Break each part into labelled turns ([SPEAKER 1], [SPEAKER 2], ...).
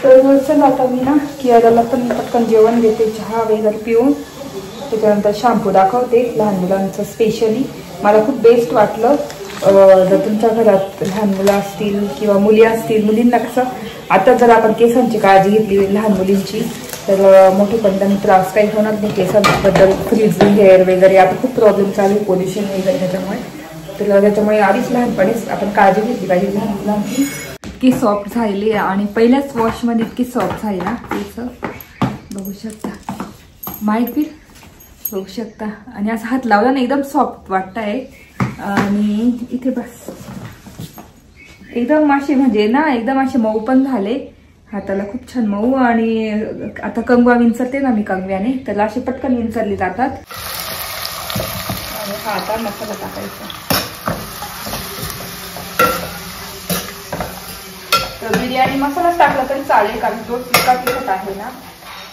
[SPEAKER 1] तर चला आता मी ना कियाराला पण पटकन जेवण देते, चहा वगैरे पिऊन. त्याच्यानंतर शॅम्पू दाखवते लहान मुलांचं स्पेशली. मला खूप बेस्ट वाटलं. जर तुमच्या घरात लहान मुलं असतील किंवा मुली असतील, मुलींना कसं आता जर आपण केसांची काळजी घेतली लहान मुलींची तर मोठेपणी त्रास काही होणार नाही केसांबद्दल. फ्रीज हेअर वगैरे आता खूप प्रॉब्लेम चालू आहे पोल्युशन वगैरे त्याच्यामुळे. तर त्याच्यामुळे आधीच लहानपणीच आपण काळजी घेतली पाहिजे लहान मुलांची. इतकी सॉफ्ट झाली आणि पहिल्याच वॉशमध्ये इतकी सॉफ्ट झाली ना केस, बघू शकता. माहिती बघू शकता. आणि असं हात लावला ना एकदम सॉफ्ट वाटत आहे. आणि इथे बस एकदम असे म्हणजे ना एकदम असे मऊ पण झाले हाताला, खूप छान मऊ. आणि आता कंगवा विंचरते ना मी कंगव्याने, त्याला असे पटकन विंचरले जातात. आणि हा आता मसाला टाकायचा. तर बिर्याणी मसालाच टाकला तरी चालेल कारण तो तिखट तिखट आहे ना.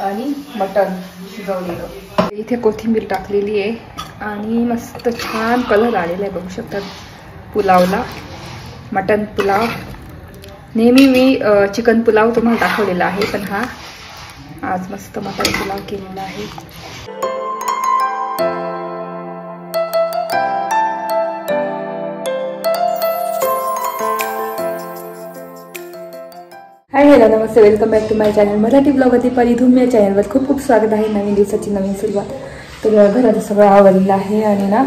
[SPEAKER 1] आणि मटण शिजवलेलं. इथे कोथिंबीर टाकलेली आहे आणि मस्त छान कलर आलेला आहे, बघू शकता पुलावला. मटन पुलाव. नेहमी मी चिकन पुलाव तुम्हाला दाखवलेला आहे, पण हा आज मस्त मटन पुलाव केलेला आहे. Hi hello namaste, welcome back to my channel Marathi blog अति परिधूम. या चॅनलवर खूप खूप स्वागत आहे. नवीन दिवसाची नवीन सुरुवात. तर घराचं सगळं आवडलेलं आहे आणि ना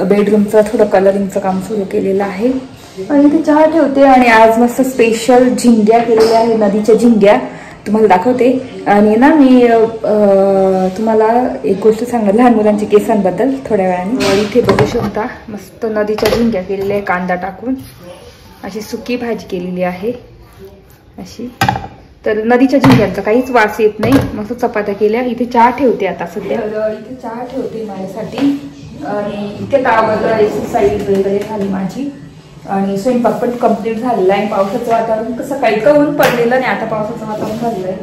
[SPEAKER 1] बेडरूमचं थोडं कलरिंगचं काम सुरू केलेलं आहे. आणि ते चहा ठेवते. आणि आज मस्त स्पेशल झिंग्या केलेल्या आहे, नदीच्या झिंग्या तुम्हाला दाखवते. आणि ना मी तुम्हाला एक गोष्ट सांगणार लहान मुलांच्या केसांबद्दल थोड्या वेळाने. इथे बघू शकता मस्त नदीच्या झिंग्या केलेल्या आहे कांदा टाकून. अशी सुकी भाजी केलेली आहे अशी. तर नदीच्या झिंग्यांचा काहीच वास येत नाही. मस्त चपात्या केल्या. इथे चहा ठेवते आता सध्या. इथे चहा ठेवते माझ्यासाठी. आणि इथे तावरला एक्सरसाइज वगैरे झाली माझी. आणि स्वयंपाक पण कम्प्लीट झालेला आहे. पावसाचं वातावरण कसं काही ऊन पडलेलं नाही, आता पावसाचं वातावरण झालेलं आहे.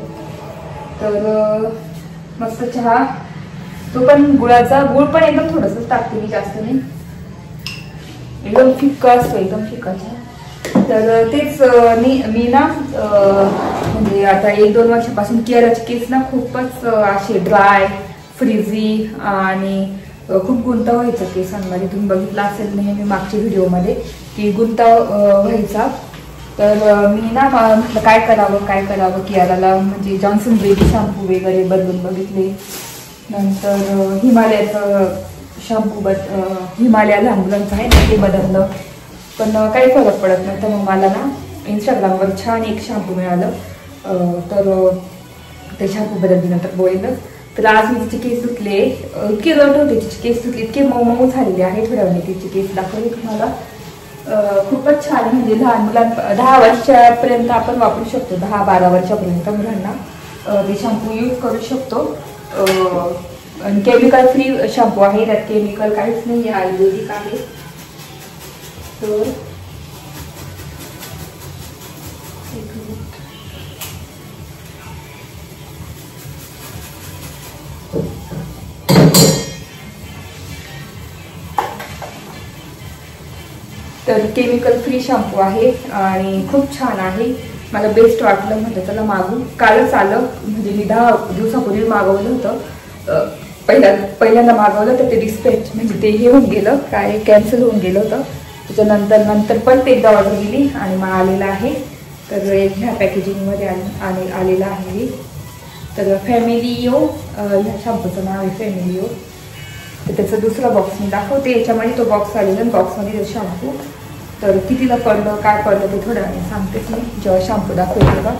[SPEAKER 1] तर मस्त चहा. तो पण गुळाचा. गुळ पण एकदम थोडंसं टाकते मी, जास्त नाही. एकदम फिक्का असतो, एकदम फिक्का चहा. तर तेच मी ना म्हणजे आता 1-2 वर्षापासून कियाराचे केस ना खूपच असे ड्राय फ्रीझी आणि खूप गुंता व्हायचा केसांमध्ये. तुम्ही बघितलं असेल नेहमी मागच्या व्हिडिओमध्ये की गुंता व्हायचा. तर मी ना म्हटलं काय करावं कियाराला. म्हणजे जॉन्सन बेबी शॅम्पू वगैरे बदलून बघितले. नंतर हिमालयाचं शॅम्पू हिमालया लहान मुलांचं आहे ना ते बदललं, पण काही फरक पडत नाही. तर मग मला ना इंस्टाग्रामवर छान एक शॅम्पू मिळालं. तर ते शॅम्पू बदलल्यानंतर बोललं. तर आज मी तिचे केस धुतले. इतके रट होते तिचे केस धुतले, इतके मऊ मऊ झालेले आहे. थोड्या वेळाने तिचे केस दाखवले तुम्हाला. खूपच छान. म्हणजे लहान मुलांना 10 वर्षापर्यंत आपण वापरू शकतो. 10-12 वर्षापर्यंत मुलांना ते शॅम्पू यूज करू शकतो. आणि केमिकल फ्री शॅम्पू आहे, त्यात केमिकल काहीच नाही आहे, आयुर्वेदिक आहे. तर केमिकल फ्री शॅम्पू आहे आणि खूप छान आहे. मला बेस्ट वाटलं, म्हणजे त्याला मागून कालच आलं. म्हणजे मी 10 दिवसापूर्वी मागवलं होतं. पहिल्यांदा मागवलं तर ते डिस्पॅच म्हणजे ते हे होऊन गेलं, काय कॅन्सल होऊन गेलं होतं. त्याच्यानंतर पण ते एकदा ऑर्डर केली आणि मग आलेलं आहे. तर ह्या पॅकेजिंगमध्ये आलेलं आहे. तर फॅमिलियो ह्या शॅम्पूचं नाव आहे फॅमिलियो. तर त्याचा दुसरा बॉक्स मी दाखवते. याच्यामध्ये तो बॉक्स आलेला, बॉक्समध्ये शॅम्पू. तर कितीला पडलं काय पडलं ते थोड्या वेळाने सांगतेच मी जेव्हा शॅम्पू दाखवते तेव्हा.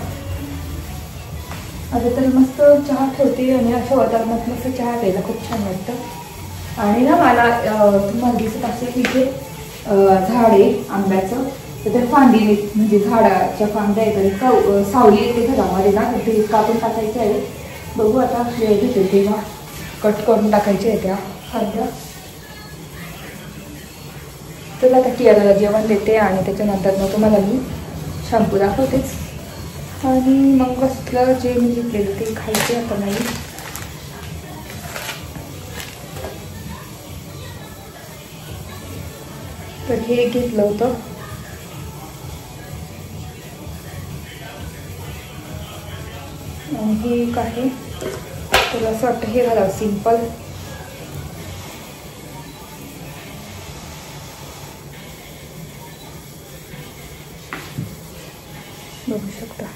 [SPEAKER 1] आता तर मस्त चहा ठेवते आणि अशा वातावरणात मस्त चहा प्यायला खूप छान वाटतं. आणि ना मला तुम्हाला दिसत असेल तिथे झाड आहे आंब्याचं. तर त्या फांदी म्हणजे झाडाच्या फांद्या आहेत, सावली येते घरामध्ये ना, ते कापून टाकायचे आहे. बघू आता वेळ घेते तेव्हा कट करून टाकायचे आहे त्या फांद्या. तर आता कियाराला जेवण देते आणि त्याच्यानंतर मग तुम्हाला मी शॅम्पू दाखवतेच. आणि मग बसलं जे मी घेतलेलं ते खायचे आता नाही. तर हे घेतलं होतं आणि हे एक आहे, तर असं वाटतं हे घालावं सिंपल. बघू शकता.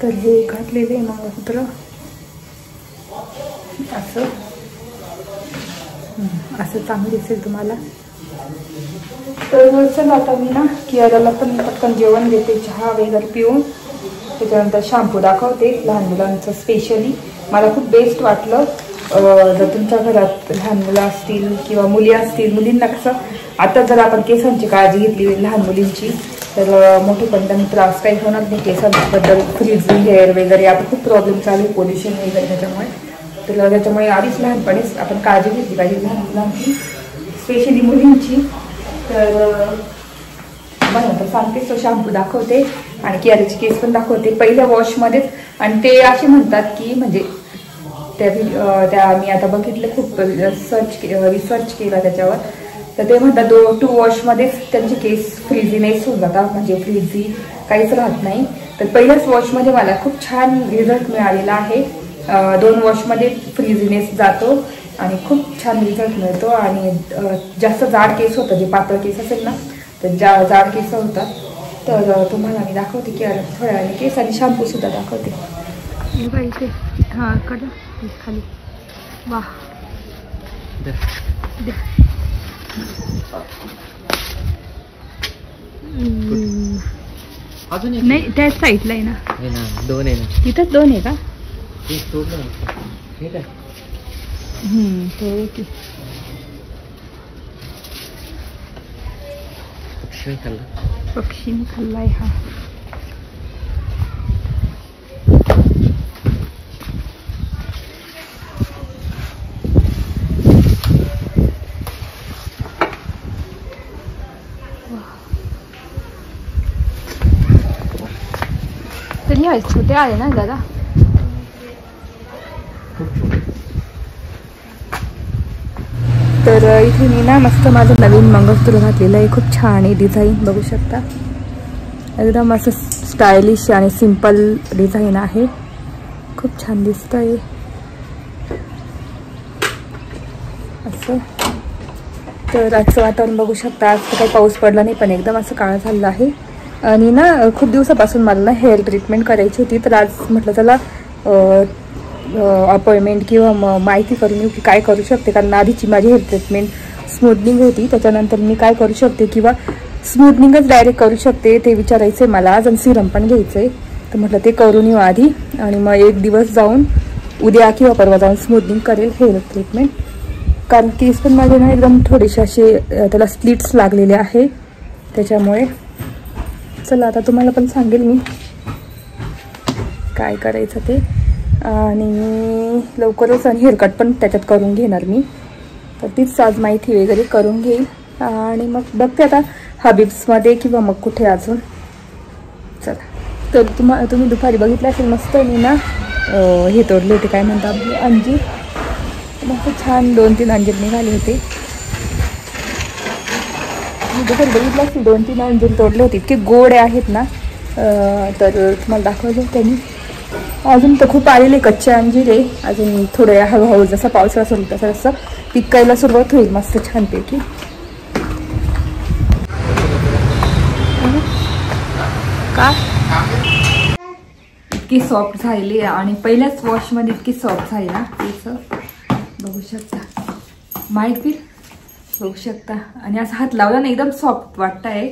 [SPEAKER 1] तर हे घातलेले मंगळसूत्र असं असं चांगलं दिसेल तुम्हाला. तर चला आता मी ना कियाराला पण पटकन जेवण देते, चहा वगैरे पिऊन. त्याच्यानंतर शॅम्पू दाखवते लहान मुलांचं स्पेशली. मला खूप बेस्ट वाटलं. जर तुमच्या घरात लहान मुलं असतील किंवा मुली असतील, मुलींना कसं आता जर आपण केसांची काळजी घेतली लहान मुलींची तर मोठेपणी त्यांना त्रास काही होणार नाही केसांबद्दल. फ्रीजिंग हेअर वगैरे आता खूप प्रॉब्लेम चालू आहे पोल्युशन वगैरे त्याच्यामुळे. तर त्याच्यामुळे आधीच लहानपणीच आपण काळजी घेतली पाहिजे लहान मुलांची, स्पेशली मुलींची. तर बघा तर सांगते, तो शॅम्पू दाखवते आणि कियाराचे केस पण दाखवते पहिल्या वॉशमध्येच. आणि ते असे म्हणतात की म्हणजे त्या मी आता बघितलं, खूप रिसर्च केला त्याच्यावर. तर ते म्हणतात 2 वॉशमध्येच त्यांचे केस फ्रीझीनेस होऊन जातात, म्हणजे फ्रीझी काहीच राहत नाही. तर पहिल्याच वॉशमध्ये मला खूप छान रिझल्ट मिळालेला आहे. 2 वॉशमध्ये फ्रीझीनेस जातो आणि खूप छान रिझल्ट मिळतो. आणि जास्त जाड केस होतं, जे पातळ केस असेल ना तर जाड केस होतात. तर तुम्हाला मी दाखवते की थोड्या वेळाने केस आणि शॅम्पूसुद्धा दाखवते. इथे हां कडा खाली. वा नाही, त्याच साईडला आहे ना.
[SPEAKER 2] 2 आहे ना,
[SPEAKER 1] तिथंच 2 आहे का? ते पक्षीने खाल्लाय हा. तर या छोटे आले ना दादा. तर इथे मी ना मस्त माझं नवीन मंगळसूत्र घातलेलं आहे. खूप छान आहे डिझाईन, बघू शकता. एकदम असं स्टायलिश आणि सिंपल डिझाईन आहे, खूप छान दिसत आहे असं. तर आजचं वातावरण बघू शकता. आज तर काही पाऊस पडला नाही पण एकदम असं काळं झालेलं आहे. आणि ना खूप दिवसापासून मला ना हेअर ट्रीटमेंट करायची होती. तर आज म्हटलं चला अपॉइंटमेंट किंवा माहिती करून येऊ की काय करू शकते. कारण आधीची माझी हेअर ट्रीटमेंट स्मूथनिंग होती, त्याच्यानंतर मी काय करू शकते किंवा स्मूथनिंगच डायरेक्ट करू शकते ते विचारायचं आहे मला आज. आणि सिरम पण घ्यायचं आहे, तर म्हटलं ते करून येऊ आधी. आणि मग एक दिवस जाऊन उद्या किंवा परवा जाऊन स्मूथनिंग करेल हेअर ट्रीटमेंट. कारण केस पण माझे ना एकदम थोडेसे असे त्याला स्प्लिट्स लागलेले आहे, त्याच्यामुळे चला आता तुम्हाला पण सांगेल मी काय करायचं ते. आणि लवकरच आणि हेअरकट पण त्याच्यात करून घेणार मी. तर तीच आज माहिती वगैरे करून घेईल आणि मग बघते आता हबीब्समध्ये किंवा मग कुठे अजून. चला, तर तुम्ही दुपारी बघितलं असेल मस्त मी ना हे तोडले होते, काय म्हणतात आपली अंजीर. मस्त छान 2-3 अंजीर निघाले होते. मी दुपारी बघितलं असेल 2-3 अंजीर तोडले होते, इतके गोड आहेत ना. तर तुम्हाला दाखवलं त्यांनी. अजून तर खूप आलेले कच्चे अंजीर आहे, अजून थोडे हळूहळू जसं पावसाळा सुरू तसं तसं पिकायला सुरुवात होईल मस्त छानपैकी. का इतकी सॉफ्ट झालेली आणि पहिल्याच वॉशमध्ये इतकी सॉफ्ट झाली ना केस, बघू शकता. माहिती बघू शकता. आणि असं हात लावला ना एकदम सॉफ्ट वाटत आहे.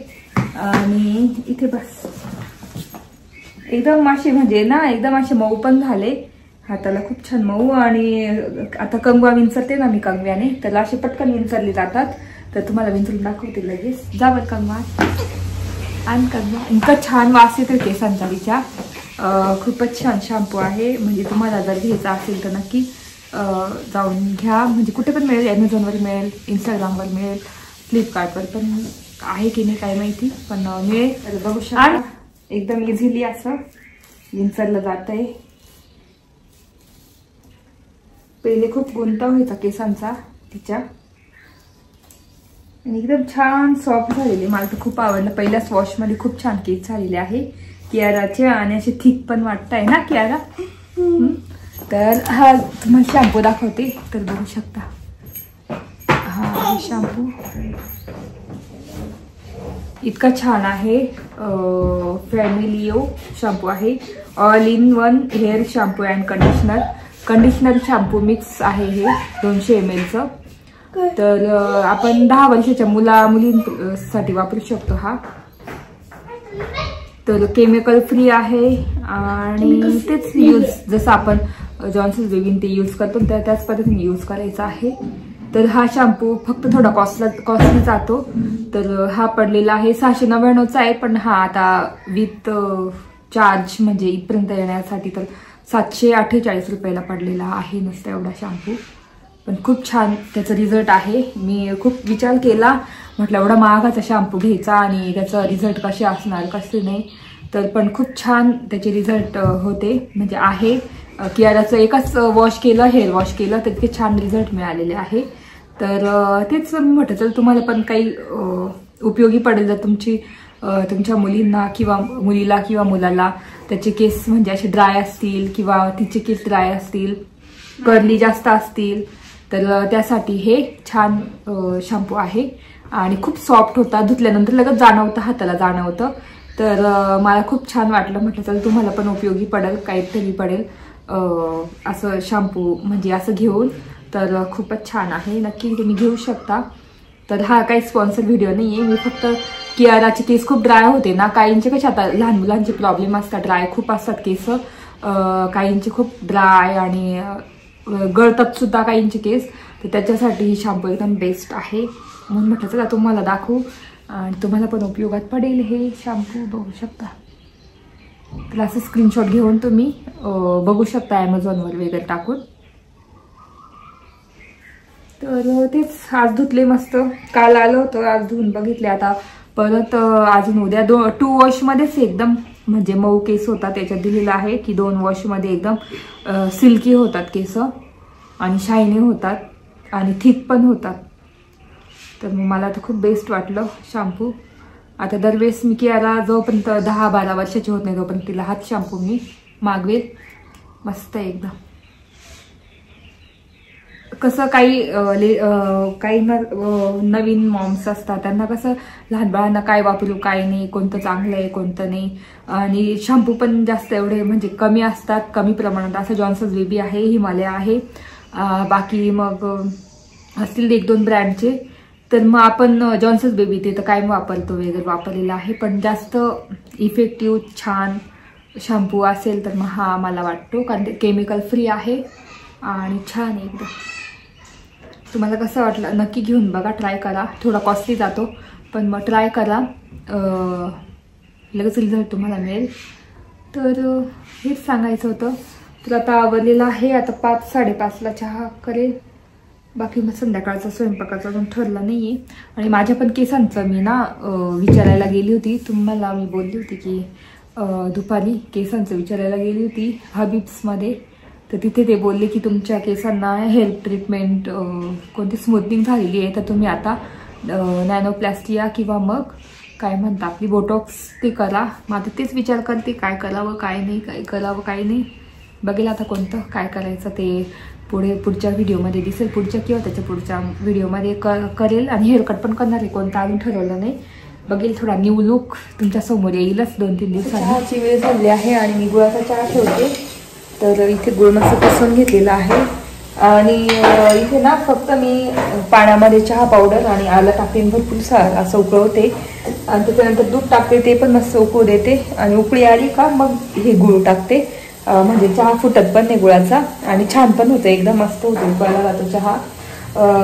[SPEAKER 1] आणि इथे बस एकदम असे म्हणजे ना एकदम असे मऊ पण झाले हाताला, खूप छान मऊ. आणि आता कंगवा विंचरते ना मी कंगव्याने, त्याला असे पटकन विंचरले जातात. तर तुम्हाला विंचरून दाखवते लगेच. जा बरं कंगवा आणि कंगवा. इतका छान वास येतो केसांचा तिच्या. खूपच छान शॅम्पू आहे, म्हणजे तुम्हाला जर घ्यायचा असेल तर नक्की जाऊन घ्या. म्हणजे कुठे पण मिळेल, ॲमेझॉनवर मिळेल, इंस्टाग्रामवर मिळेल, फ्लिपकार्टवर पण आहे की नाही काय माहिती, पण मिळेल. तर बघू शकता एकदम इझिली असं विंचरलं जात आहे. पहिले खूप गुंता व्हायचा केसांचा तिच्या, आणि एकदम छान सॉफ्ट झालेले. मला तर खूप आवडलं. पहिल्याच वॉशमध्ये खूप छान केस झालेले आहे कियाराचे, आणि असे थिक पण वाटत आहे ना कियारा. तर हा तुम्हाला शॅम्पू दाखवते. तर बघू शकता हा शॅम्पू इतका छान आहे. फॅमिलियो शॅम्पू आहे. All in one hair shampoo and conditioner shampoo mix आहे हे 200 ml. तर आपण 10 वर्षाच्या मुलींसाठी वापरू शकतो हा. तर केमिकल फ्री आहे आणि तेच यूज जसं आपण जॉन्सन्स बेबी ते यूज करतो त्याच पद्धतीने यूज करायचा आहे. तर हा शॅम्पू फक्त थोडा कॉस्टली जातो. तर हा पडलेला आहे 699चा आहे, पण हा आता विथ चार्ज म्हणजे इथपर्यंत येण्यासाठी तर 748 रुपयाला पडलेला आहे नुसता एवढा शॅम्पू. पण खूप छान त्याचा रिझल्ट आहे. मी खूप विचार केला, म्हटलं एवढा महागाचा शॅम्पू घ्यायचा आणि त्याचा रिझल्ट कसे असणार कसे नाही. तर पण खूप छान त्याचे रिझल्ट होते, म्हणजे आहे. कियाराचं एकच वॉश केलं, हेअर वॉश केलं, तर इतके छान रिझल्ट मिळालेले आहे. तर तेच म्हटलं चल तुम्हाला पण काही उपयोगी पडेल जर तुमच्या मुलींना किंवा मुलीला किंवा मुलाला त्याचे केस म्हणजे असे ड्राय असतील किंवा तिचे केस ड्राय असतील, कर्ली जास्त असतील, तर त्यासाठी हे छान शॅम्पू आहे. आणि खूप सॉफ्ट होता, धुतल्यानंतर लगेच जाणवतं, हाताला जाणवतं. तर मला खूप छान वाटलं. म्हटलं चल तुम्हाला पण उपयोगी पडेल, काहीतरी पडेल असं शॅम्पू म्हणजे असं घेऊन. तर खूपच छान आहे, नक्की तुम्ही घेऊ शकता. तर हा काही स्पॉन्सर व्हिडिओ नाही आहे. मी फक्त कियाराचे केस खूप ड्राय होते ना, काहींचे कसे आता लहान मुलांचे प्रॉब्लेम असतात, ड्राय खूप असतात केस, काहींचे खूप ड्राय आणि गळतात सुद्धा काहींचे केस. तर त्याच्यासाठी ही शॅम्पू एकदम बेस्ट आहे. म्हणून म्हटलं चला तुम्हाला दाखवू आणि तुम्हाला पण उपयोगात पडेल हे शॅम्पू. बघू शकता. तर असं स्क्रीनशॉट घेऊन तुम्ही बघू शकता ॲमेझॉनवर वगैरे टाकून. तर तेच आज धुतले मस्त. काल आलं होतं, आज धुवून बघितले. आता परत अजून उद्या 2 वॉशमध्येच एकदम म्हणजे मऊ केस होतात. त्याच्यात दिलेलं आहे की 2 वॉशमध्ये एकदम सिल्की होतात केस आणि शायनी होतात आणि थिक पण होतात. तर मग मला तर खूप बेस्ट वाटलं शॅम्पू. आता दरवेळेस मी कियारा जोपर्यंत 10-12 वर्षाची होत नाही तोपर्यंत तिला हाच शॅम्पू मी मागवेल. मस्त आहे एकदम. कसं काही नवीन मॉम्स असतात, त्यांना कसं लहान बाळांना काय वापरू काय नाही, कोणतं चांगलं आहे कोणतं नाही, आणि शॅम्पू पण जास्त एवढे म्हणजे कमी असतात, कमी प्रमाणात. असं जॉन्सन्स बेबी आहे, हिमालय आहे, बाकी मग असतील 1-2 ब्रँडचे. तर मग आपण जॉन्सन्स बेबी ते तर काय वापरतो वगैरे वापरलेला आहे, पण जास्त इफेक्टिव्ह छान शॅम्पू असेल तर मग हा मला वाटतो, कारण ते केमिकल फ्री आहे आणि छान आहे एकदम. तुम्हाला कसं वाटलं नक्की घेऊन बघा, ट्राय करा. थोडा कॉस्टली जातो पण मग ट्राय करा, लगेच रिझल्ट तुम्हाला मिळेल. तर हेच सांगायचं होतं. तर आता आवरलेलं आहे. आता 5-5:30ला चहा करेल. बाकी मग संध्याकाळचा स्वयंपाकाचा अजून ठरला नाही आहे. आणि माझ्या पण केसांचं मी ना विचारायला गेली होती. तुम्हाला मी बोलली होती की दुपारी केसांचं विचारायला गेली होती हबीब्समध्ये. तर तिथे ते बोलले की तुमच्या केसांना हेअर ट्रीटमेंट कोणती स्मूथनिंग झालेली आहे, तर तुम्ही आता नॅनोप्लास्टिया किंवा मग काय म्हणता आपली बोटॉक्स ते करा. मग आता तेच विचार करते काय करावं काय नाही, काय करावं काय नाही. बघेल आता कोणतं काय करायचं ते पुढच्या व्हिडिओमध्ये दिसेल. पुढच्या किंवा त्याच्या पुढच्या व्हिडिओमध्ये करेल. आणि हेअरकट पण करणार आहे, कोणतं अजून ठरवलं नाही. बघेल, थोडा न्यू लुक तुमच्या समोर येईलच 2-3 दिवसांनी. चहाची वेळ झाली आहे आणि मी गुळाचा चहा ठेवते. तर इथे गुळ मस्त किसून घेतलेला आहे. आणि इथे ना फक्त मी पाण्यामध्ये चहा पावडर आणि आलं टाकून भरपूर असं उकळवते आणि त्याच्यानंतर दूध टाकते, ते पण मस्त उकळू देते. आणि उकळी आली का मग हे गुळ टाकते, म्हणजे चहा फुटत पण नाही गुळाचा आणि छान पण होतं, एकदम मस्त होतो उकळला जातो चहा.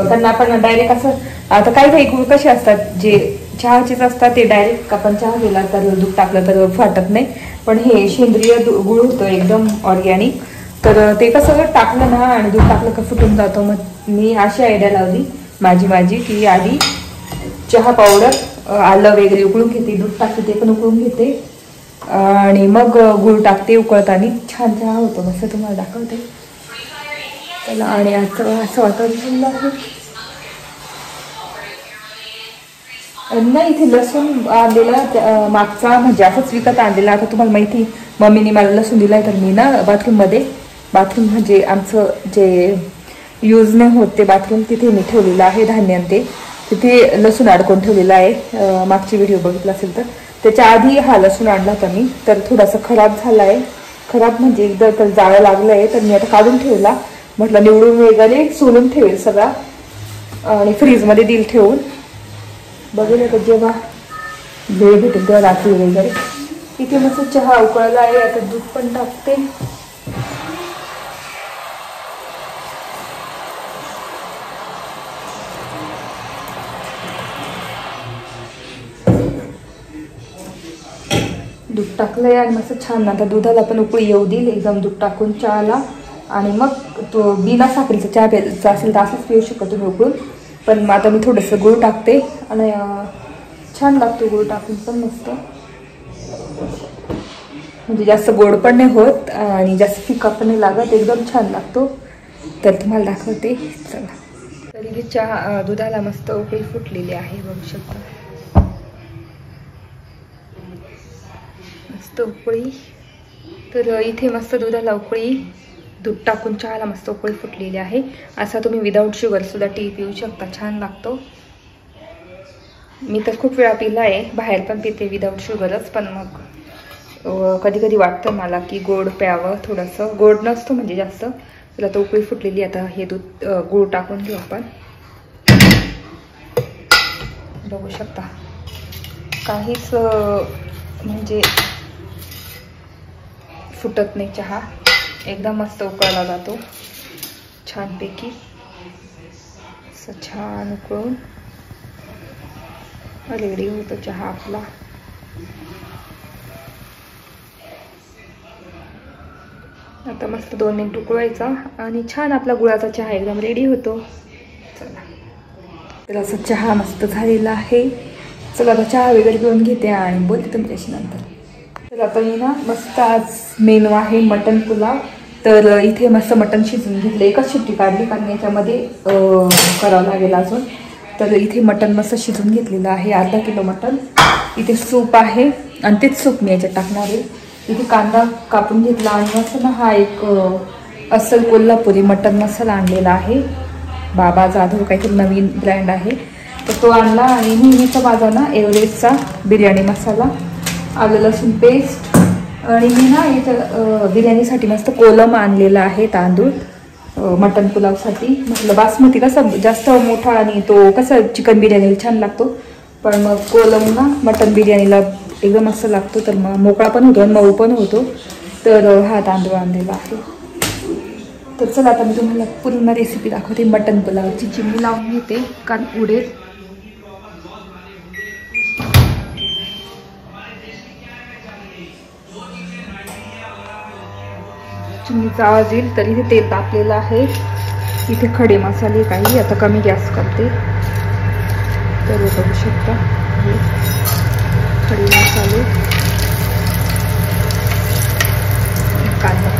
[SPEAKER 1] त्यांना आपण डायरेक्ट असं, आता काही गुळ कसे असतात जे चहाचेच असतात ते डायरेक्ट आपण चहा केला तर दूध टाकलं तर फाटत नाही. पण हे सेंद्रिय गुळ होतं एकदम ऑर्गॅनिक तर ते कसं टाकलं ना आणि दूध टाकलं का फुटून जातो. मग मी अशी आयडिया लावली माझी की आधी चहा पावडर आलं वगैरे उकळून घेते, दूध टाकते ते पण उकळून घेते आणि मग गूळ टाकते उकळताना. छान चहा होतो. मस्त तुम्हाला दाखवते त्याला. आणि असं वातावरण आहे. नाही, इथे लसूण आणलेला मागचा म्हणजे असंच विकत आणलेला. आता तुम्हाला माहिती मम्मीने मला लसूण दिलाय, तर मी ना बाथरूम म्हणजे आमचं जे यूज नाही होत ते बाथरूम तिथे मी ठेवलेलं आहे. धान्य ते तिथे लसूण अडकून ठेवलेला आहे. मागची व्हिडिओ बघितला असेल तर त्याच्या आधी हा लसूण आणला होता मी. तर थोडासा खराब झाला आहे. खराब म्हणजे एकदा तर जाळं लागलं आहे. तर मी आता काढून ठेवला. म्हटलं निवडून वगैरे सोलून ठेवेल सगळा आणि फ्रीजमध्ये दिल ठेवून. बघेल तर जेव्हा वेळ भेटेल तेव्हा रात्री वगैरे. इथे मस्त चहा उकळला आहे. आता दूध पण टाकते. दूध टाकलंय आणि मस्त छान. आता दुधाला पण उकळी येऊ देईल एकदम दूध टाकून चहाला. आणि मग तो बिना साखरेचा चहा प्यायचा असेल तर असंच पिऊ शकतो तुम्ही उकळून. पण आता मी थोडंसं गूळ टाकते आणि छान लागतो गूळ टाकून पण मस्त. म्हणजे जास्त गोड पण नाही होत आणि जास्त फिका पण नाही लागत, एकदम छान लागतो. तर तुम्हाला दाखवते चला. तरी चहा दुधाला मस्त उकळी फुटलेली आहे, बघू शकता मस्त उकळी. तर इथे मस्त दुधाला उकळी, दूध टाकून चहाला मस्त उकळी फुटलेली आहे. असा तुम्ही विदाऊट शुगर सुद्धा टी पिऊ शकता, छान लागतो. मी तर खूप वेळा पिला आहे, बाहेर पण पिते विदाऊट शुगरच. पण मग कधी कधी वाटतं मला की गोड प्यावं, थोडंसं गोड नसतो म्हणजे जास्त. तर आता उकळी फुटलेली. आता हे दूध गूळ टाकून घेऊ आपण. बघू शकता काहीच म्हणजे फुटत नाही चहा, एकदम मस्त उकळला जातो छानपैकी. असं छान उकळून रेडी होतो चहा आपला. आता मस्त 2 मिनिट उकळवायचा आणि छान आपला गुळाचा चहा एकदम रेडी होतो. चला, तर असं चहा मस्त झालेला आहे. चला आता चहा वगैरे पिऊन घेते आणि बोलते तुमच्याशी नंतर. तर आता मी ना मस्त आज मेनू आहे मटन पुलाव. तर इथे मस्त मटन शिजवून घेतलं, एकच शिट्टी काढली कारण याच्यामध्ये करावं लागेल अजून. तर इथे मटन मस्त शिजवून घेतलेलं आहे, अर्धा किलो मटन. इथे सूप आहे आणि तेच सूप मी याच्यात टाकणार आहे. इथे कांदा कापून घेतला आणि मस्त ना हा एक अस्सल कोल्हापुरी मटन मसाला आणलेला आहे. बाबा जाधव काहीतरी नवीन ब्रँड आहे, तर तो आणला. आणि नेहमीचा माझा ना एव्हरेस्टचा बिर्याणी मसाला, आलं लसूण पेस्ट. आणि मी ना याच्या बिर्याणीसाठी मस्त कोलम आणलेला आहे तांदूळ मटन पुलावसाठी. म्हटलं बासमती कसं जास्त मोठा आणि तो कसं चिकन बिर्याणीला छान लागतो, पण मग कोलम ना मटन बिर्याणीला एकदम मस्त लागतो. तर मग मोकळा पण होतो आणि मऊ पण होतो. तर हा तांदूळ आणलेला आहे. तर चला आता मी तुम्हाला पूर्ण रेसिपी दाखवते. मटन पुलावची चिमणी लावून घेते कारण उडेल. चिमणीचा आवाज येईल. तर इथे तेल तापलेलं आहे. इथे खडे मसाले काही, आता कमी गॅस करते. तर बघू शकता खडे मसाले, कांदा.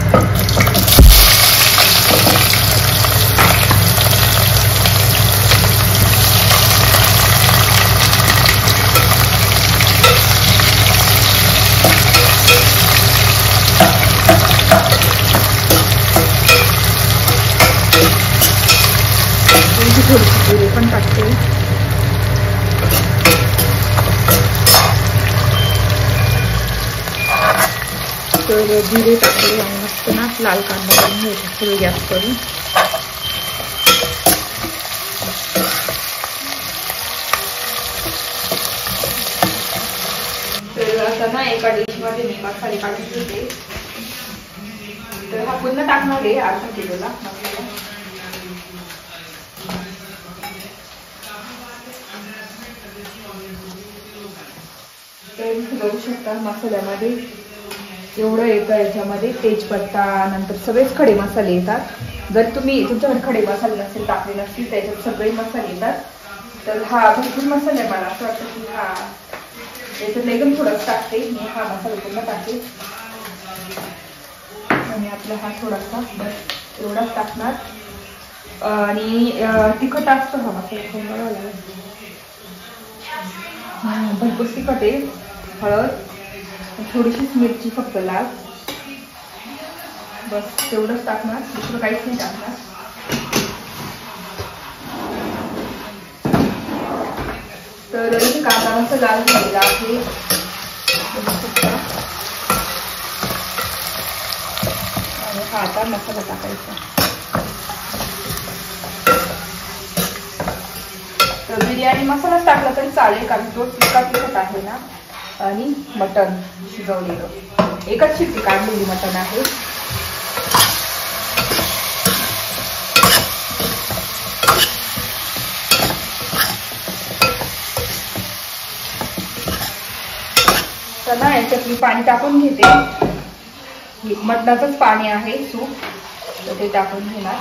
[SPEAKER 1] थोडीशी जिरे पण टाकते. तर जिरे टाकले आणि मस्त ना लाल कांदा करून घ्यायचा फुल गॅस करून. तर आता ना एका डिशमध्ये मी मसाले काढून घेते. तर हा पुन्हा टाकणार आहे अर्धा किलोला मसाला. तर बघू शकता मसाल्यामध्ये एवढं येतं याच्यामध्ये. तेजपत्ता नंतर सगळेच खडे मसाले येतात. जर तुम्ही तुमच्याकडे खडे मसाले नसेल टाकले नसतील त्याच्यात सगळे मसाले येतात. तर हा भरपूर मसाला आहे. मला असं वाटतं की हा याच्यात एकदम थोडंच टाकते मी. हा मसाला पूर्ण टाकते आणि आपला हा थोडासा बस एवढाच टाकणार. आणि तिखट असतो हा मसाला भरपूर तिखट आहे. हळद, थोडीशीच मिरची फक्त लाल, बस तेवढंच टाकणार. दुसरं काहीच नाही टाकणार. तर इथे कांदा मस्त लाल झालेला आहे. आणि हा आता मसाला टाकायचा. तर बिर्याणी मसालाच टाकला तरी चालेल कारण तो तिखट आहे ना. आणि मटण शिजवलेलं एकच शिट्टी काढलेली मटण आहे. तर ना याच्यात मी पाणी टाकून घेते. मटणाचंच पाणी आहे सूप, तर ते टाकून घेणार.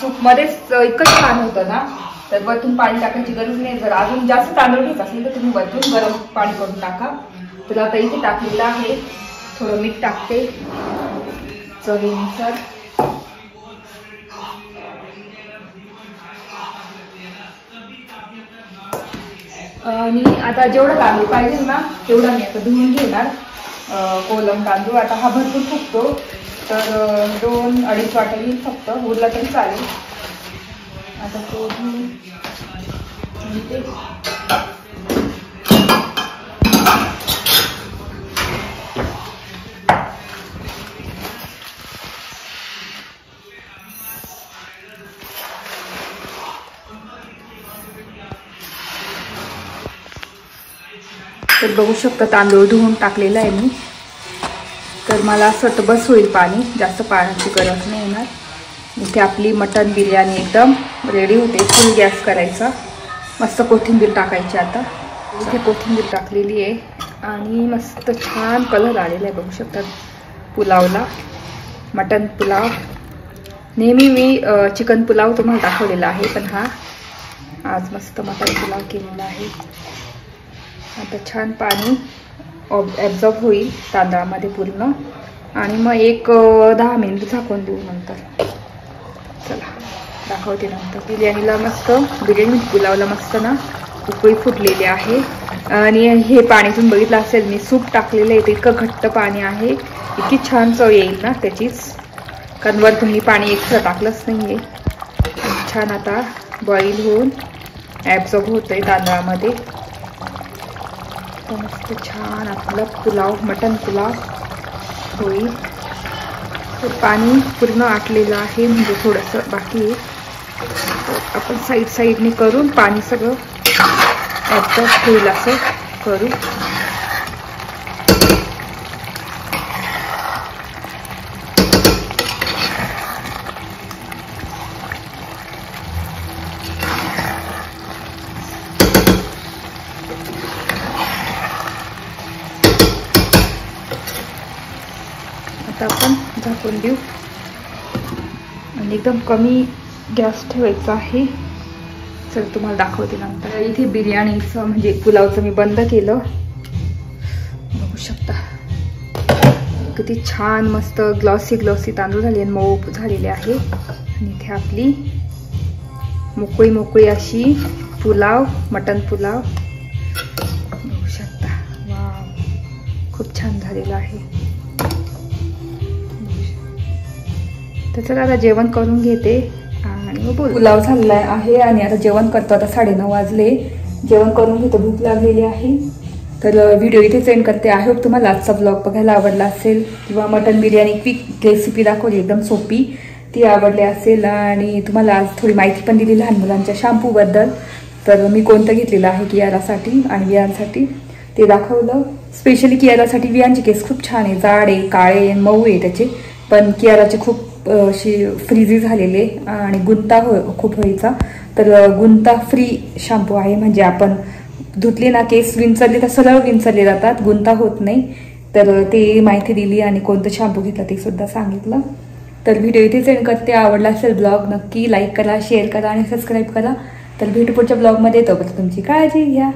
[SPEAKER 1] सूप मध्येच इतकं छान होतं ना, तर वरतून पाणी टाकायची गरज नाही. जर अजून जास्त तांदूळ घेत असेल तर तुम्ही वरतून गरम पाणी करून टाका. तर आता इथे टाकलेलं आहे. थोडं मीठ टाकते चवीनुसार. आणि आता जेवढं तांदूळ पाहिजे ना तेवढा मी आता धुवून घेणार. कोलम तांदूळ आता हा भरपूर फुगतो, तर 2-2.5 वाटा येईल फक्त, उरला तरी चालेल. आता तो धुवून घेते. तर बघू शकता तांदूळ धुवून टाकलेला आहे मी. तर मला असं वाटतं बस होईल पाणी, जास्त पाण्याची गरज नाही येणार. इथे आपली मटण बिर्याणी एकदम रेडी होते. फुल गॅस करायचा. मस्त कोथिंबीर टाकायची. आता इथे कोथिंबीर टाकलेली आहे आणि मस्त छान कलर आलेला आहे. बघू शकता पुलावला, मटण पुलाव. नेहमी मी चिकन पुलाव तुम्हाला दाखवलेला आहे, पण हा आज मस्त मटण पुलाव केलेला आहे. आता छान पाणी ॲब्झॉर्ब होईल तांदळामध्ये पूर्ण. आणि मग 10 मिनिट झाकून देऊ नंतर. चला दाखवते नंतर. बिर्याणीला मस्त, बिर्याणी पुलावला मस्त ना उकळी फुटलेली आहे. आणि हे पाणी तुम्ही बघितलं असेल मी सूप टाकलेलं आहे, ते इतकं घट्ट पाणी आहे. इतकी छान चव येईल ना त्याचीच, कारण वर तुम्ही पाणी एक्स्ट्रा टाकलंच नाही आहे. छान आता बॉईल होऊन ॲब्झॉर्ब होतंय तांदळामध्ये. मस्त छान आपला पुलाव, मटण पुलाव होईल. तर पाणी पूर्ण आटलेलं आहे, म्हणजे थोडंसं बाकी आहे. आपण साईडने करून पाणी सगळं ॲब्झॉर्ब होईल असं करू. आता आपण झाकून देऊ आणि एकदम कमी गॅस ठेवायचा आहे. चल तुम्हाला दाखवते नंतर. इथे बिर्याणीचं म्हणजे पुलावचं मी बंद केलं. बघू शकता किती छान मस्त ग्लॉसी तांदूळ झाले आणि मऊ झालेले आहे. आणि इथे आपली मोकळी अशी पुलाव, मटण पुलाव बघू शकता. वाव, खूप छान झालेला आहे. तर चला आता जेवण करून घेते आणि मग पुलाव झालेला आहे. आणि आता जेवण करतो. आता 9:30 वाजले. जेवण करून घेतो, भूक लागलेली आहे. तर व्हिडिओ इथे सेंड करते. आय होप तुम्हाला आजचा ब्लॉग बघायला आवडला असेल, किंवा मटन बिर्याणी क्विक रेसिपी दाखवली एकदम सोपी, ती आवडली असेल. आणि तुम्हाला आज थोडी माहिती पण दिली लहान मुलांच्या शॅम्पूबद्दल. तर मी कोणतं घेतलेलं आहे कियारासाठी आणि वियांसाठी ते दाखवलं. स्पेशली कियारासाठी वियांचे केस खूप छान आहे, जाड आहे, काळे मऊ आहे त्याचे. पण कियाराचे खूप फ्रीजी झालेले आणि गुंता खूप व्हायचा. तर गुंता फ्री शॅम्पू आहे, म्हणजे आपण धुतले ना केस विंचरले तर सरळ विंचरले जातात, गुंता होत नाही. तर ती माहिती दिली आणि कोणतं शॅम्पू घेतला ते सुद्धा सांगितलं. तर व्हिडिओ इथे सेंड करते. आवडला असेल ब्लॉग नक्की लाईक करा, शेअर करा आणि सबस्क्राईब करा. तर भेटू पुढच्या ब्लॉगमध्ये. तोपर्यंत तुमची काळजी घ्या.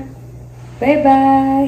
[SPEAKER 1] Bye bye.